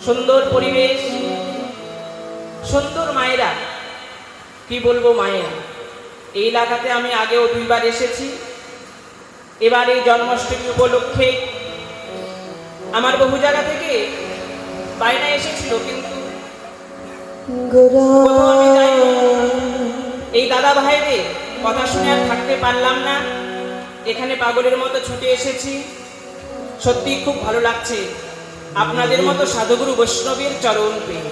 সুন্দর পরিবেশ, সুন্দর মায়েরা, কি বলবো মায়েরা। এই এলাকাতে আমি আগেও 2 বার এসেছি। এবার এই জন্মাষ্টমী উপলক্ষে আমার বহু জায়গা থেকে বায়না এসেছিল, কিন্তু কোথাও আমি যাইনি। এই দাদা ভাইদের কথা শুনে আর থাকতে পারলাম না, এখানে পাগলের মতো ছুটে এসেছি। সত্যি খুব ভালো লাগছে আপনাদের মতো সাধুগুরু বৈষ্ণবের চরণ পেয়ে।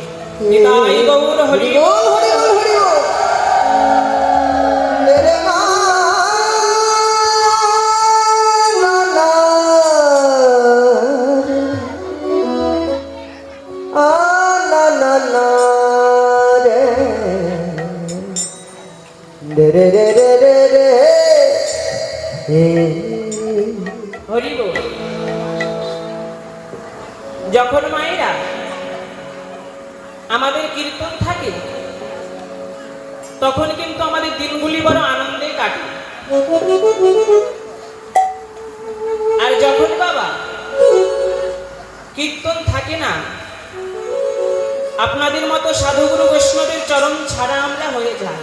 নিতাই গৌর হরি বল, হরি বল, হরি বল। মেরে মা না না আ না না না রে রে রে রে রে রে হরি বল। যখন মায়েরা আমাদের কীর্তন থাকে তখন কিন্তু আমাদের দিনগুলি বড় আনন্দে কাটে। আর যখন বাবা কীর্তন থাকে না, আপনাদের মতো সাধুগুরু বৈষ্ণবের চরণ ছাড়া আমরা হয়ে যাই,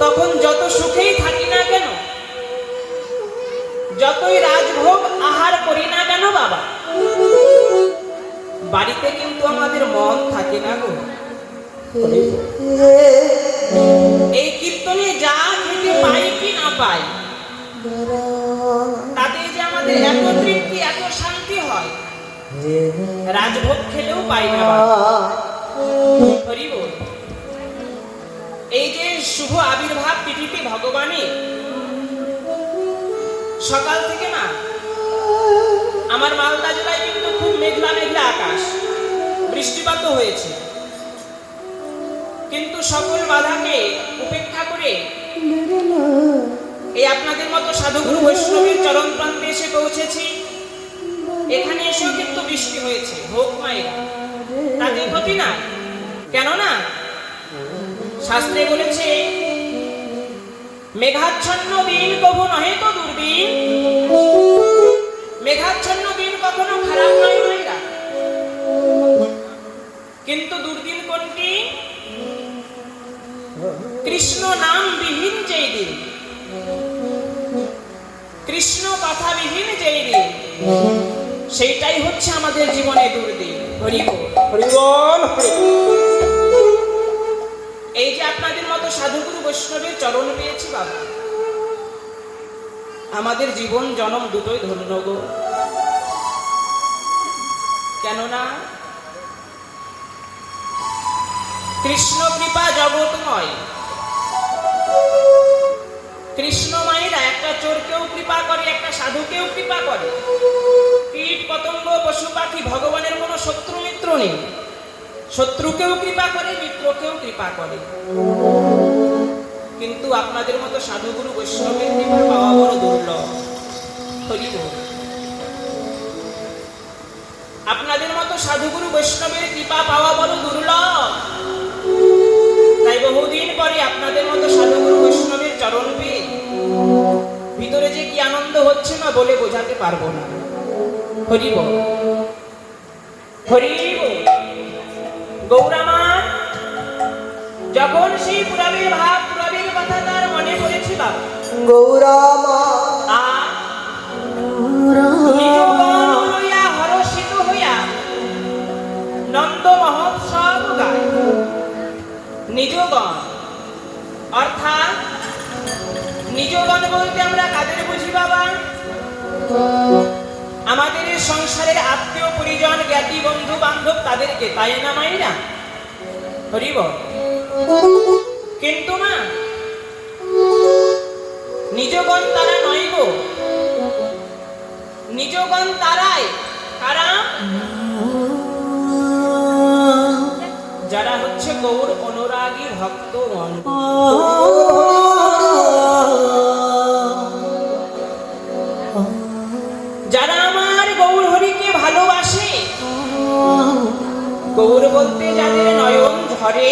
তখন যত সুখেই থাকি না কেন, যতই রাজভোগ আহার করি না কেন বাবা, বাড়িতে কিন্তু আমাদের মন থাকে না গো। এই কীর্তনে যা খেতে পাই কি না পাই, তাতে যে আমাদের এত তৃপ্তি, এত শান্তি হয়, রাজভোগ খেলেও পাই না বাবা। হরি বল। এই যে শুভ আবির্ভাব তিথিতে ভগবানের, সকাল থেকে না আমার মালদা জেলায় কিন্তু খুব মেঘলা মেঘলা আকাশ, বৃষ্টিপাতও হয়েছে, কিন্তু সকল বাধাকে উপেক্ষা করে এই আপনাদের মতো সাধুগুরু বৈষ্ণবের চরণ প্রান্তে এসে পৌঁছেছি। এখানে এসেও কিন্তু বৃষ্টি হয়েছে, হোক মায়েরা, তাতে ক্ষতি না। কেননা শাস্ত্রে বলেছে, মেঘাচ্ছন্ন দিন কভু নহে তো দুর্দিন। মেঘাচ্ছন্ন দিন কখনো খারাপ নয় মায়েরা, কিন্তু দুর্দিন কোনটি? কৃষ্ণ নাম বিহীন যেই দিন, কৃষ্ণ কথা বিহীন যেই দিন, সেইটাই হচ্ছে আমাদের জীবনে দুর্দিন। হরি বল, হরি বল, হরি বল। এই যে আপনাদের মতো সাধুগুরু বৈষ্ণবের চরণ পেয়েছি বাবা, আমাদের জীবন জনম দুটোই ধন্য গো। কেননা কৃষ্ণ কৃপা জগৎময়। কৃষ্ণ মায়েরা একটা চোরকেও কৃপা করে, একটা সাধুকেও কৃপা করে। কীট পতঙ্গ পশু পাখি, ভগবানের কোনো শত্রু মিত্র নেই। শত্রুকেও কৃপা করে, মিত্রকেও কৃপা করে। কিন্তু আপনাদের মতো সাধুগুরু বৈষ্ণবের কৃপা পাওয়া বড় দুর্লভ। হরি বল। আপনাদের মতো সাধুগুরু বৈষ্ণবের কৃপা পাওয়া বড় দুর্লভ। তাই বহুদিন পরে আপনাদের মতো সাধুগুরু বৈষ্ণবের চরণ পেয়ে ভিতরে যে কি আনন্দ হচ্ছে না বলে বোঝাতে পারবো না। হরি বল, হরি বল। গৌরামা যখন সেই পুরাবের ভাব, পুরাবের কথা তার মনে পড়েছে বাবা, গৌরামা হরষিত হইয়া নন্দ মহোৎসব গায়। নিজগণ অর্থাৎ নিজগণ বলতে আমরা কাদের বুঝি বাবা? আমাদের সংসারের আত্মীয় পরিজন, জ্ঞাতি বন্ধু বান্ধব, তাদেরকে, তাই না মায়েরা? হরি বল। কিন্তু না, নিজগণ তারা নয় গো। নিজগণ তারাই কারা? যারা হচ্ছে গৌর অনুরাগী ভক্তগণ। যারা আমার গৌর হরিকে ভালোবাসে, গৌর বলতে যাদের নয়ন ঝরে,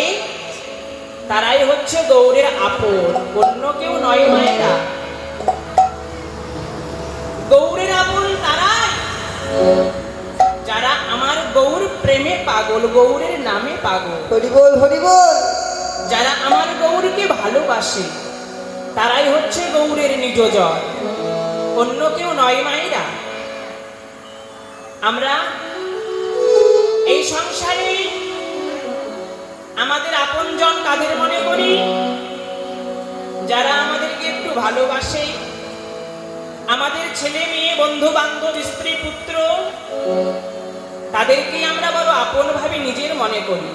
তারাই হচ্ছে গৌরের আপন, অন্য কেউ নয় মায়েরা। গৌরের আপন তারাই যারা আমার পাগল গৌরের নামে পাগল। হরি বল হরি বল। যারা আমার গৌরকে ভালোবাসে তারাই হচ্ছে গৌরের নিজজন, অন্য কেউ নয় মায়েরা। আমরা এই সংসারে আমাদের আপনজন কাদের মনে করি? যারা আমাদেরকে একটু ভালোবাসে, আমাদের ছেলে মেয়ে বন্ধু বান্ধব স্ত্রী পুত্র, তাদেরকে আমরা বড় আপন ভাবে নিজের মনে করি।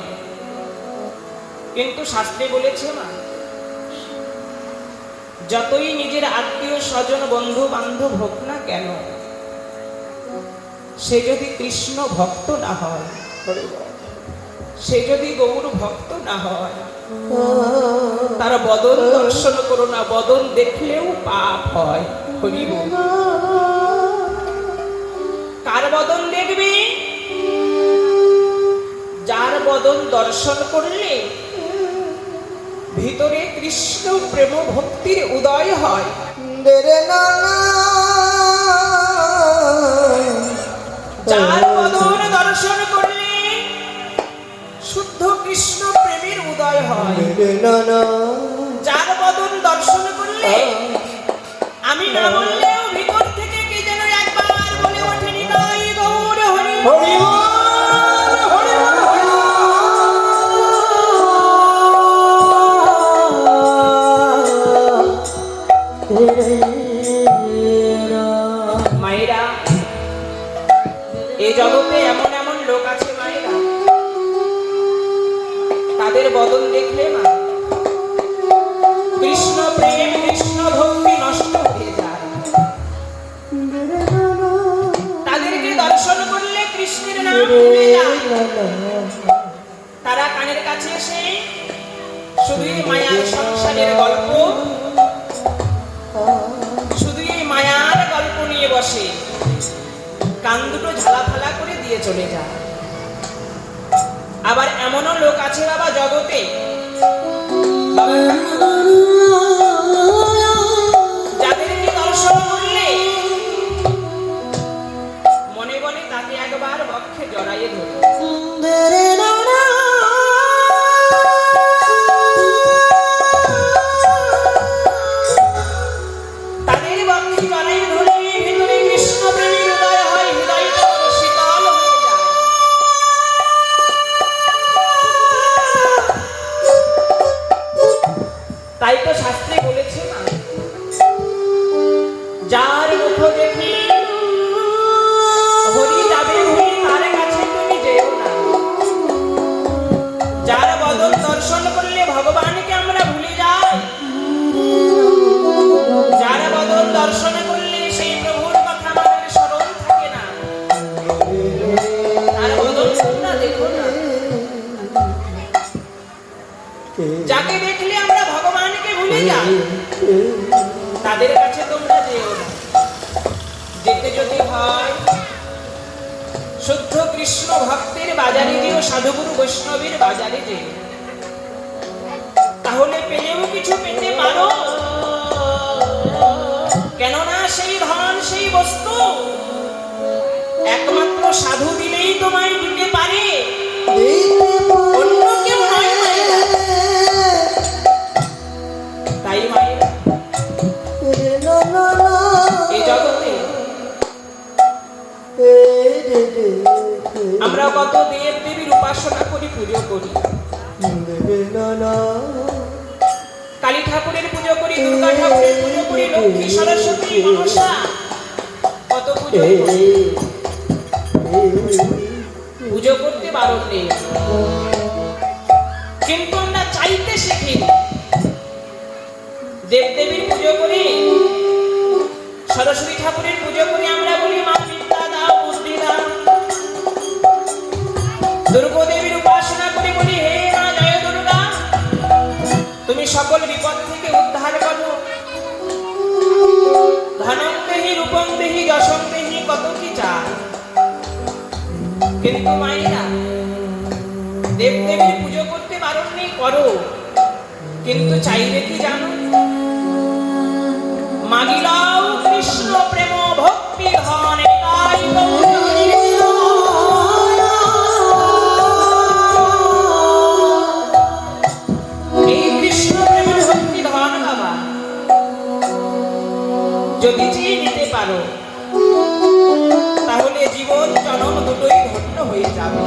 কিন্তু শাস্ত্রে বলেছে মা, যতই নিজের আত্মীয় স্বজন বন্ধু বান্ধব হোক না কেন, সে যদি কৃষ্ণ ভক্ত না হয়, সে যদি গৌর ভক্ত না হয়, তার বদন দর্শন করো না, বদন দেখলেও পাপ হয়। হরি বল। কার বদন দেখবে? যার বদন দর্শন করলে ভিতরে কৃষ্ণ প্রেম ভক্তির উদয় হয়। যার বদন দর্শন করলে শুদ্ধ কৃষ্ণ প্রেমের উদয় হয়। যার বদন দর্শন করলে আমি না বললেও ভিতর থেকে কে যেন একবার বলে ওঠে, নিতাই গৌর হরি হরি বল। মায়েরা, এই জগতে এমন এমন লোক আছে মায়েরা, তাদের বদন দেখলে মা কৃষ্ণ প্রেম কৃষ্ণ ভক্তি নষ্ট হয়ে যায়। তাদেরকে দর্শন করলে কৃষ্ণের নাম ভুলে যায়। তারা কানের কাছে এসে শুধু এই মায়ার সংসারের গল্প, শুধু এই মায়ার গল্প নিয়ে বসে, কান দুটো ঝালাফালা করে দিয়ে চলে যায়। আবার এমনও লোক আছে বাবা জগতে, যাদেরকে দর্শন করলে মনে বলে তাকে একবার বক্ষে জড়াইয়ে ধরে। তাদের বক্ষে জড়াইয়ে ধরলে ভিতরে কৃষ্ণ প্রেমের উদয় হয়, হৃদয়টা শীতল হয়ে যায়। তাই তো শাস্ত্রে বলেছে না, যার মুখ দেখি হরি যাবে ভুলি, তার কাছে তুমি যেও না। যার বদন দর্শন করলে ভগবানকে আমরা ভুলে যাই, যার বদন দর্শন করলে সেই প্রভুর কথা আমাদের স্মরণ থাকে না, তার বদন তোমরা দেখো না। যাকে দেখলে আমরা ভগবানকে ভুলে যাই, তাদের কাছে তোমরা যেও না। যেতে যদি হয় শুদ্ধ কৃষ্ণ ভক্তের বাজারে যেও, সাধুগুরু বৈষ্ণবের বাজারে যেও, তাহলে পেলেও কিছু পেতে পারো। কেননা সেই ধন সেই বস্তু একমাত্র সাধু দিলেই তোমায় দিতে পারে, অন্য কেউ নয় মায়েরা। তাই মায়েরা, এই জগতে আমরা কত দেব দেবীর উপাসনা করি, পুজো করি। কালী ঠাকুরের পুজো করি, দুর্গা ঠাকুরের পুজো করি, লক্ষ্মী সরস্বতী মনসা, কত পুজো করি। পুজো করতে বারণ নেই, কিন্তু আমরা চাইতে শিখি। দেবদেবীর পুজো করি, সরস্বতী ঠাকুরের পুজো করি, আমরা বলি মা বিদ্যা দাও, বুদ্ধি দাও। দুর্গা দেবীর উপাসনা করি, বলি হে মা জয় দুর্গা, তুমি সকল বিপদ থেকে উদ্ধার করো। ধনং দেহি রূপং দেহি যশং দেহি, কত কি চাই। কিন্তু মায়েরা, দেবদেবীর পুজো করতে বারণ নেই, করো, কিন্তু চাইবে কি জানো? মাগিলাও কৃষ্ণ প্রেম ভক্তি ধন, এটাই গৌর হরি। যদি চেয়ে নিতে পারো তাহলে জীবন জনম দুটোই ধন্য হয়ে যাবে।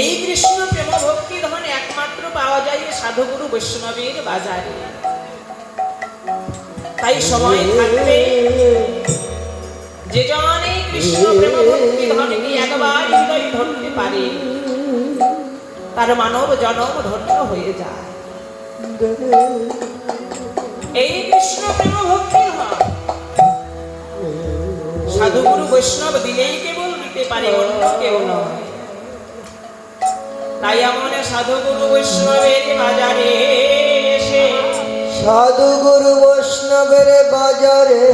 এই কৃষ্ণ প্রেম ভক্তি ধন একমাত্র পাওয়া যায় সাধুগুরু বৈষ্ণবের বাজারে। তাই সময় থাকলে যে জন এই কৃষ্ণ প্রেম ভক্তি ধনকে একবার হৃদয় ধরতে পারে তার মানব জনম ধন্য হয়ে যায়। এই কৃষ্ণ প্রেম ভক্তি ধন সাধুগুরু বৈষ্ণব দিলেই কেবল দিতে পারে, অন্য কেউ নয়। তাই এমন সাধুগুরু বৈষ্ণবের বাজারে এসে সাধুগুরু বৈষ্ণবের বাজারে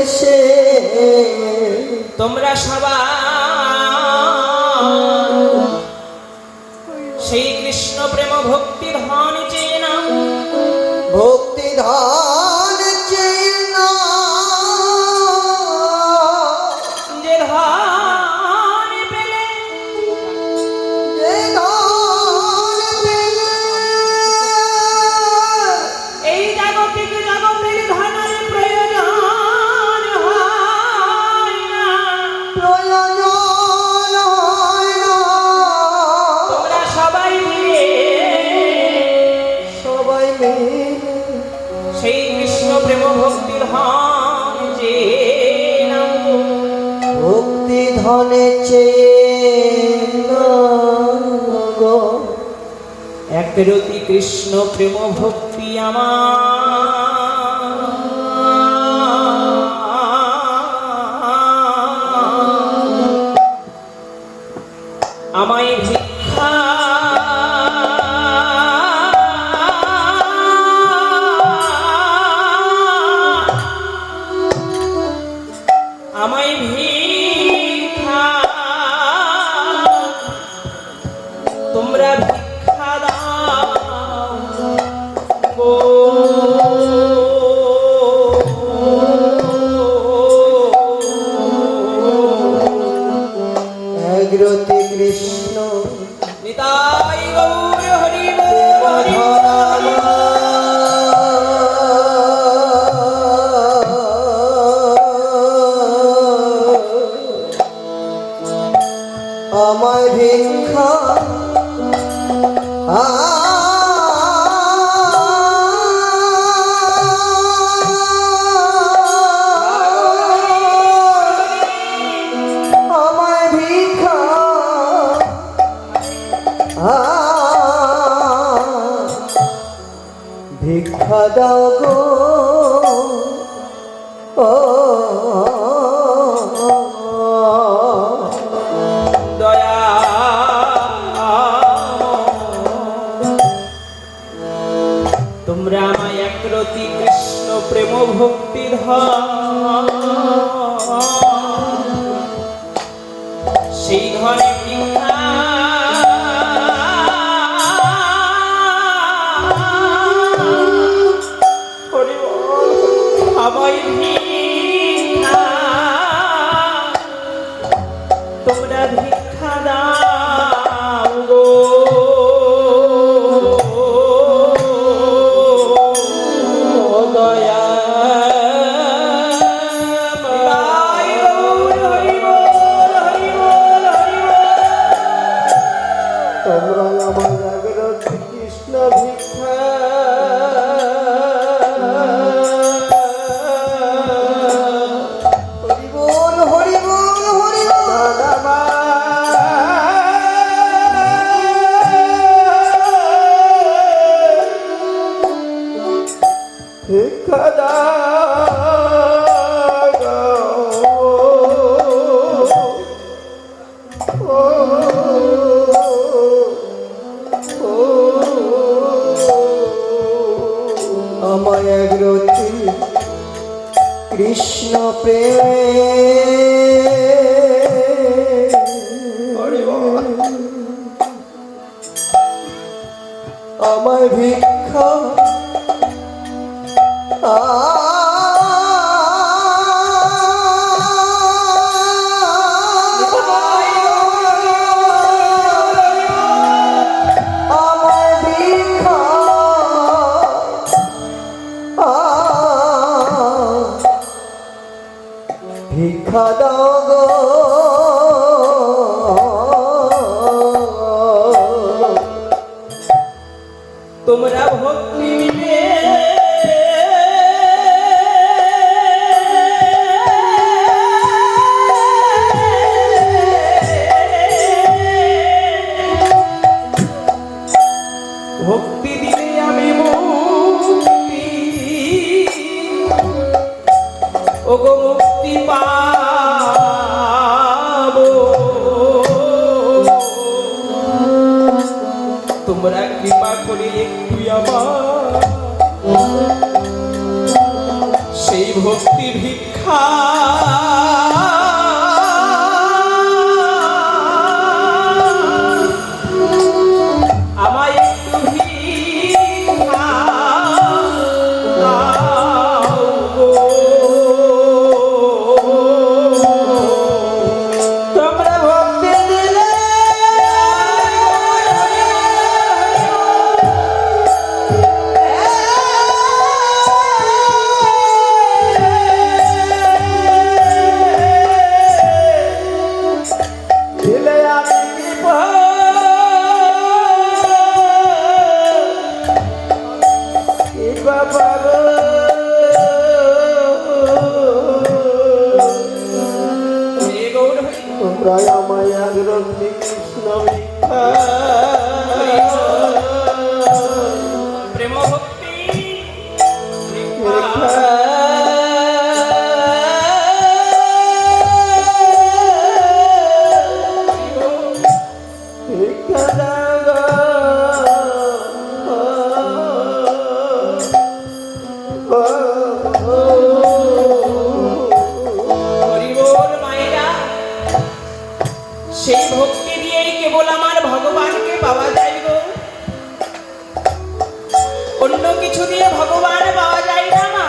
এসে তোমরা সবাই সেই কৃষ্ণ প্রেম ভক্তি ধন চেয়ে নাও। ভক্তি ধান চেয়ে নাও। যে ধন পেলে যে ধান পেলে এই জাগতিক জগতের ধনের প্রয়োজন হয় না। প্রয়োজন হয় না। তোমরা সবাই মিলে সবাই মিলে সেই কৃষ্ণ প্রেম ভক্তি ধন চেয়ে নাও। ভক্তি ধনে চেয়ে গো একরতি কৃষ্ণ প্রেম ভক্তি আমায় ভিক্ষা আমায় ভিক্ষা তোমরা ভিক্ষা দাও গো। একরতি কৃষ্ণ নিতাই গৌর হরি বল হরি বল। আমায় ভিক্ষা আমায় ভিক্ষা ভিক্ষা দাও গো দয়া তোমরা আমায় একরতি কৃষ্ণ প্রেম ভক্তি ধন সেই ধনে ভিক্ষা হরি বল। আমায় ভিক্ষা তোমরা ভিক্ষা দাও গো। দয়া নিতাই গৌর হরি বল হরি বল হরি বল। তোমরা আমার জাগ্রত কৃষ্ণ ভিক্ষা হরি বল হরি বল হরি ভিক্ষা আমায় একরতি কৃষ্ণ প্রেমে আমায় ভিক্ষা আমায় ভিক্ষা ভিক্ষা দাও গো তোমরা ভক্তি দিলে ভক্তি দিলে আমি মুক্তি ওগো মুক্তি পাবো তোমরা কৃপা করে একটু আমার সেই ভক্তি ভিক্ষা আমায় একটু ভিক্ষা দাও গো। তোমরা ভক্তি দিলে দিলে আমি কৃপা কৃপা পাবো হে গৌর হরি তোমরা আমায় আগ্রহী কৃষ্ণ ভিক্ষা প্রেম ভক্তি ভিক্ষা ভিক্ষা দাও গো। হরি বল মায়েরা সেই ভক্তি দিয়েই কেবল আমার ভগবানকে পাওয়া যায় গো অন্য কিছু দিয়ে ভগবান পাওয়া যায় না মা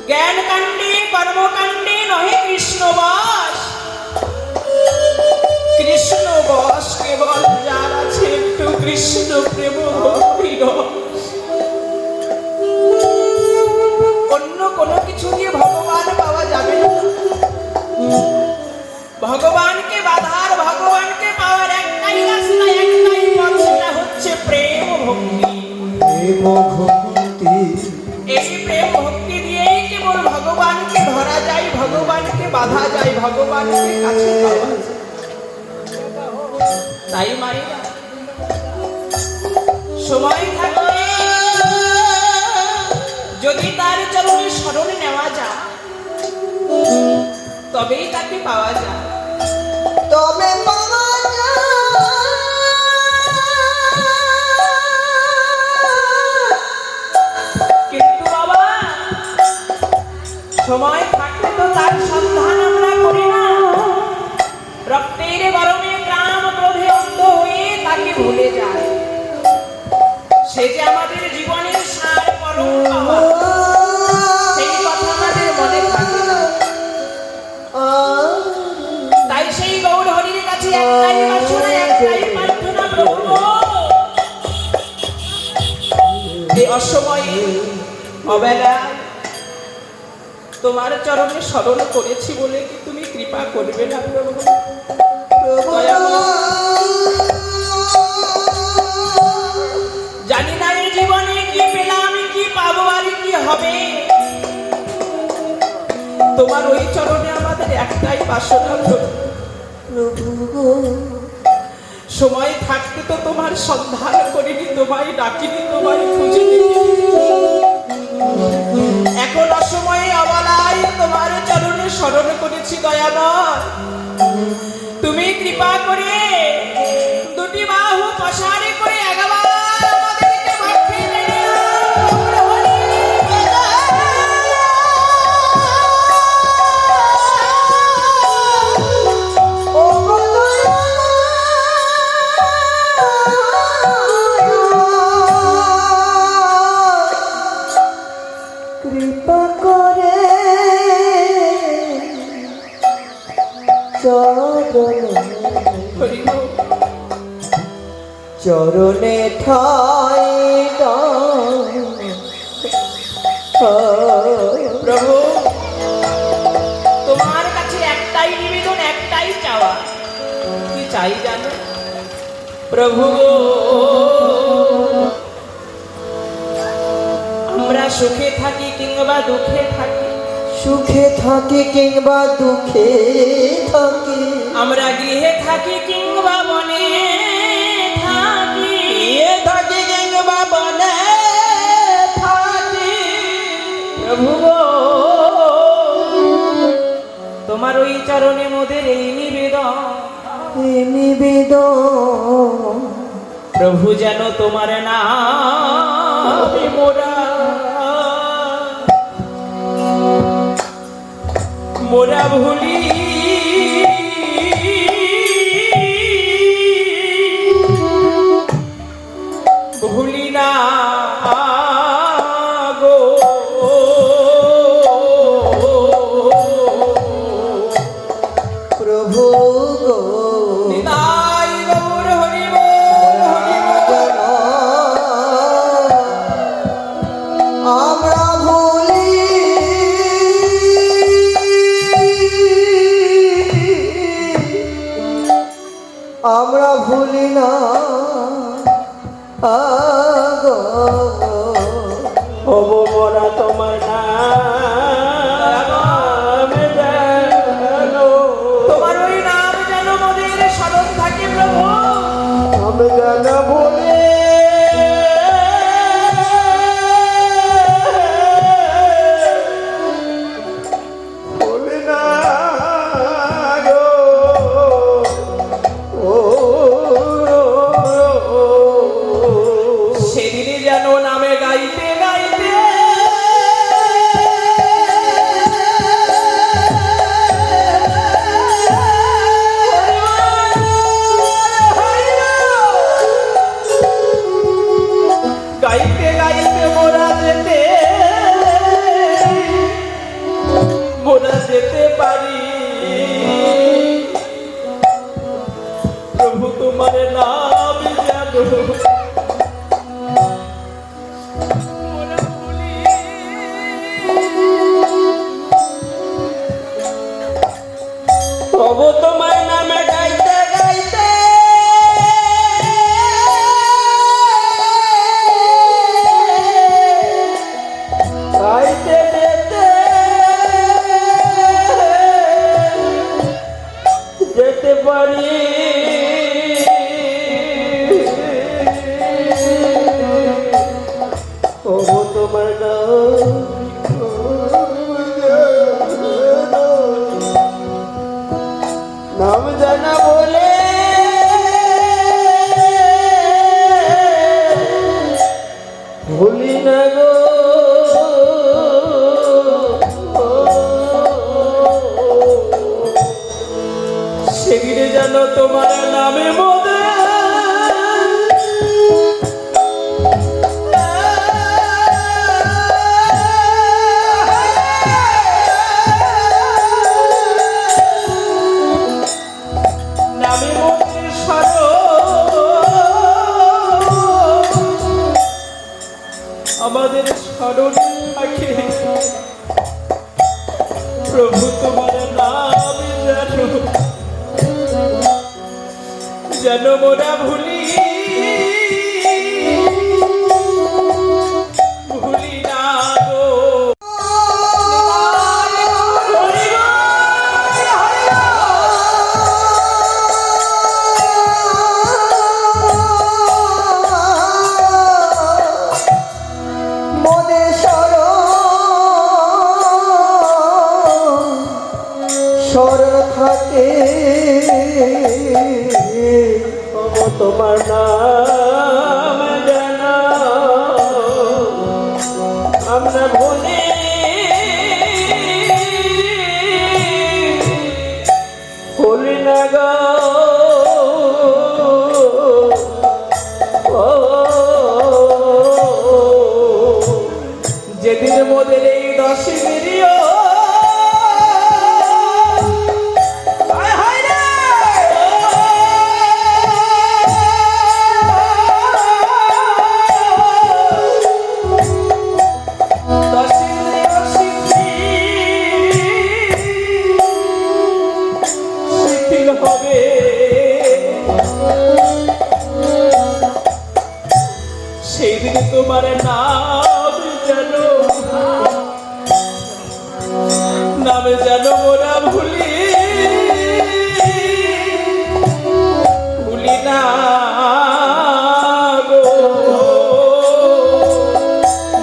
জ্ঞান কাণ্ডে কর্মকাণ্ডে নহে কৃষ্ণ বস কৃষ্ণ বস কেবল যার আছে একটু কৃষ্ণ প্রেম ভক্তি রস। অন্য কোনো কিছু দিয়ে ভগবান পাওয়া যাবে না ভগবানকে বাধার ভগবানকে পাওয়ার একটাই রাস্তা একটাই পথ সেটা হচ্ছে প্রেম ভক্তি প্রেম ভক্তি এই প্রেম ভক্তি দিয়েই কেবল ভগবানকে ধরা যায় ভগবানকে বাধা যায় ভগবানকে কাছে পাওয়া যায় তাই মায়েরা সময় থাকলে যদি তার চরণে স্মরণ নেওয়া যায় তবেই তাকে পাওয়া যায় তবে পাওয়া কিন্তু বাবা সময় থাকলে তো তার সন্ধান আমরা করি না রক্তের গরমে কাম ক্রোধে অন্ধ হয়ে তাকে ভুলে যায় সে যে আমাদের জীবনের সার পরম পাওয়া সেই কথা আমাদের মনে থাকে না তাই সেই গৌর হরির কাছে একটাই বাসনা একটাই প্রার্থনা প্রভু এই অসময়ে অবেলায় তোমার চরণে স্মরণ করেছি বলে কি তুমি কৃপা করবে না প্রভু জানি না এই জীবনে কি পেলাম কি পাবো আর কি হবে তোমার ওই চরণে আমাদের একটাই বাসনা প্রভু সময় থাকতে তো তোমার সন্ধান করিনি তোমায় ডাকিনি তোমায় খুঁজিনি এখন অসময়ে অবলায় তোমার চরণে স্মরণ করেছি দয়াময় তুমি কৃপা করে দুটি বাহু প্রসারে করে একবার আমাদেরকে ভক্তি টেনে কৃপা করে চরণে ঠাই দাও প্রভু প্রভু গো, আমরা সুখে থাকি কিংবা দুঃখে থাকি, সুখে থাকি কিংবা দুঃখে থাকি, আমরা গৃহে থাকি কিংবা বনে থাকি, থাকি কিংবা বনে থাকি, প্রভু গো, তোমার ওই চরণে মোদের এই নিবেদন, এই নিবেদন প্রভু যেন তোমার নাম মোরা মোরা ভুলি ভুলি না গো, প্রভু গো, নিতাই গৌর হরি বল, হরি বল। আমরা ভুলি আমরা ভুলি না আগো, হব মোরা তোমার নাম জানো, তোমার ওই নাম যেন মোদের স্মরণ থাকে প্রভু, আমি যেন ভুলি ভুলি না গো, ও সেদিনে যেন নামে গাইতে গাইতে গাইতে গাইতে মোরা যেতে পারি, প্রভু তোমার নাম জানো, মোরা ভুলি প্রভু তোমার নামে গাইতে গাইতে গাইতে যেতে যেতে পারি, প্রভু তোমার নাম জানা বলে ভুলি না গো, সেদিনে যেন তোমার নামে মোদের নামে মোদের আমাদের স্মরণ থাকে, প্রভু তোমার নাম জানো, যেন মোরা ভুলি ভুলি না গো। হরি বল, হরি বল। মনে স্মরণ থাকে তোমার নাম জানা আমরা ভুলি ভুলি না গো, যেদিন মোদের এই দশে বেরিয়ে হবে নাম যেন মোরা ভুলি না গো।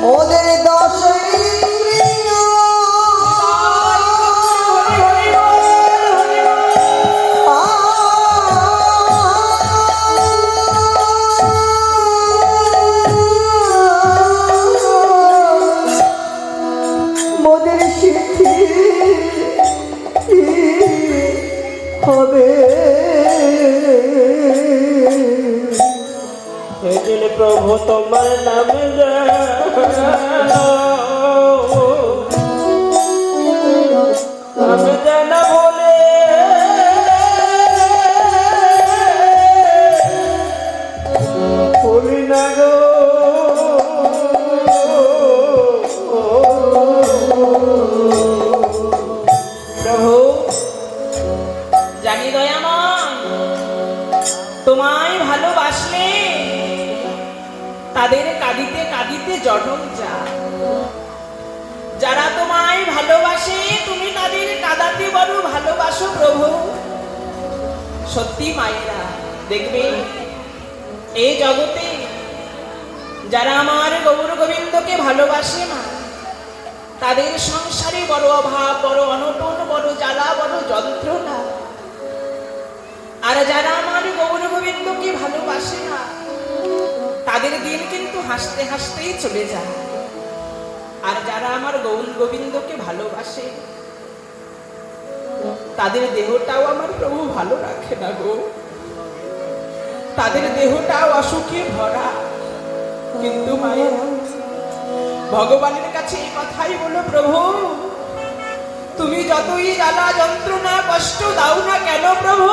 মোদের দশ ইন্দ্রিয় মোদের সিদ্ধি হবে সেদিন প্রভু তোমার নামে নাম যেন বলে ভুলি না গো। প্রভু জানি দয়াময় তোমায় ভালোবাসলে তাদের কাঁদিতে কাঁদিতে জঠম যায়। যারা তোমায় ভালোবাসে তুমি তাদের কাঁদাতে বড় ভালোবাসো প্রভু। সত্যি মায়েরা দেখবে এই জগতে যারা আমার গৌর গোবিন্দকে ভালোবাসে না তাদের সংসারে বড় অভাব, বড় অনটন, বড় জ্বালা, বড় যন্ত্রণা। আর যারা আমার গৌর গোবিন্দকে ভালোবাসে না তাদের দিন কিন্তু হাসতে হাসতেই চলে যায়। আর যারা আমার গৌর গোবিন্দকে ভালোবাসে তাদের দেহটাও আমার প্রভু ভালো রাখে না গো। তাদের দেহটাও অসুখে ভরা। কিন্তু মায়ের ভগবানের কাছে এই কথাই বলো, প্রভু তুমি যতই জ্বালা যন্ত্রণা কষ্ট দাও না কেন প্রভু,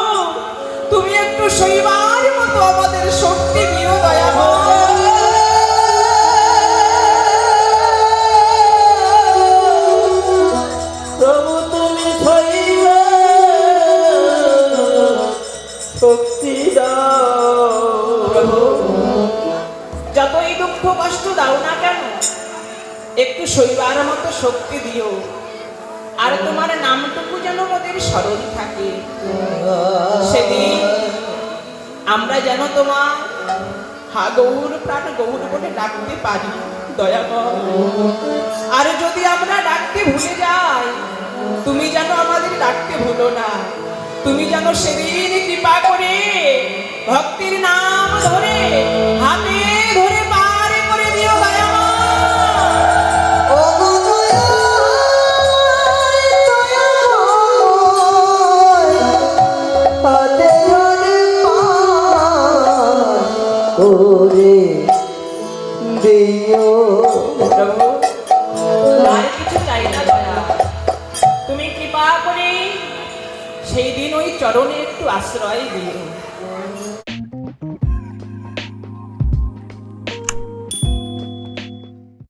তুমি একটু শৈবার মতো আমাদের শক্তি দিও দয়াময়। প্রভু তুমি ছইবে শক্তি দাও। প্রভু যতই দুঃখ কষ্ট দাও না কেন একটু শৈবার মতো শক্তি দিও। আর তোমার নামটুকু যেন আমাদের স্মরণ থাকে। সেদিন আমরা যেন তোমার হা গৌর প্রাণ গৌর বলে ডাকতে পারি দয়াময়। আর যদি আমরা ডাকতে ভুলে যাই তুমি যেন আমাদের ডাকতে ভুলো না। তুমি যেন সেদিন কৃপা করে ভক্তির নাম ধরে হাতে ধরে পার করে দিও দয়াময়। ও হাতে ধরে পার করে দিও। প্রভু আর কিছু চাই না দয়া, তুমি কৃপা করে সেই দিন ওই চরণে একটু আশ্রয় দিও।